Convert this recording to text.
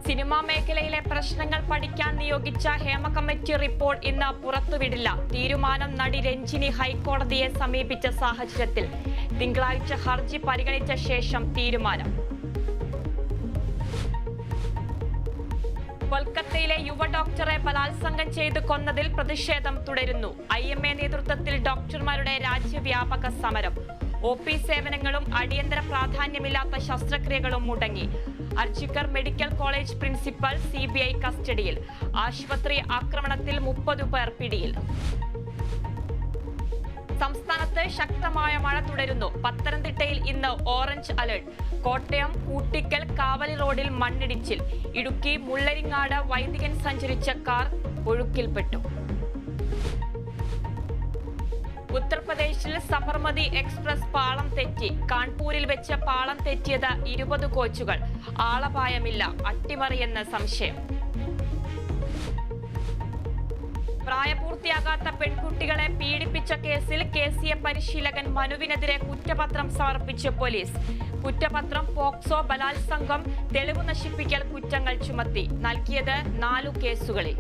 Cinema മേഖലയിലെ പ്രശ്നങ്ങൾ പഠിക്കാൻ നിയോഗിച്ച ഹേമ കമ്മിറ്റി റിപ്പോർട്ട് ഇന്ന് പുറത്തുവിടില്ല. തീരുമാനം നടി രഞ്ജിനി ഹൈക്കോടതിയെ സമീപിച്ച സാഹചര്യത്തിൽ തിങ്കളാഴ്ച ഹർജി പരിഗണിച്ച ശേഷം തീരുമാനം. കൊൽക്കത്തയിലെ യുവ ഡോക്ടറെ ബലാത്സംഗം ചെയ്ത് കൊന്നതിൽ പ്രതിഷേധം തുടരുന്നു. IMA നേതൃത്വത്തിൽ ഡോക്ടർമാരുടെ രാജ്യവ്യാപക സമരം. OP സേവനങ്ങളും അടിയന്തര പ്രാധാന്യമില്ലാത്ത ശസ്ത്രക്രിയകളും മുടങ്ങി. RG Kar medical college principal CBI കസ്റ്റഡിയിൽ. ആശുപത്രി ആക്രമണത്തിൽ 30 പേർ പിടിയിൽ. സംസ്ഥാനത്ത് ശക്തമായ മഴ തുടരുന്നു. പത്തനംതിട്ടയിൽ ഇന്ന് ഓറഞ്ച് അലർട്ട്. കോട്ടയം കൂട്ടിക്കൽ കാവലി റോഡിൽ മണ്ണിടിച്ചിൽ. ഇടുക്കി മുള്ളരിങ്ങാട് വൈദികൻ സഞ്ചരിച്ച കാർ ഒഴുക്കിൽപ്പെട്ടു. ഉത്തർപ്രദേശിൽ സബർമതി എക്സ്പ്രസ് പാളം തെറ്റി. കാൺപൂരിൽ വെച്ച് പാളം തെറ്റിയത് 20 കോച്ചുകൾ. ആളപായമില്ല, അട്ടിമറിയെന്ന് സംശയം. പ്രായപൂർത്തിയാകാത്ത പെൺകുട്ടികളെ പീഡിപ്പിച്ച കേസിൽ KCA പരിശീലകൻ മനുവിനെതിരെ കുറ്റപത്രം സമർപ്പിച്ച് പോലീസ്. കുറ്റപത്രം പോക്സോ, ബലാത്സംഗം, തെളിവ് നശിപ്പിക്കൽ കുറ്റങ്ങൾ ചുമത്തി. നൽകിയത് 4 കേസുകളിൽ.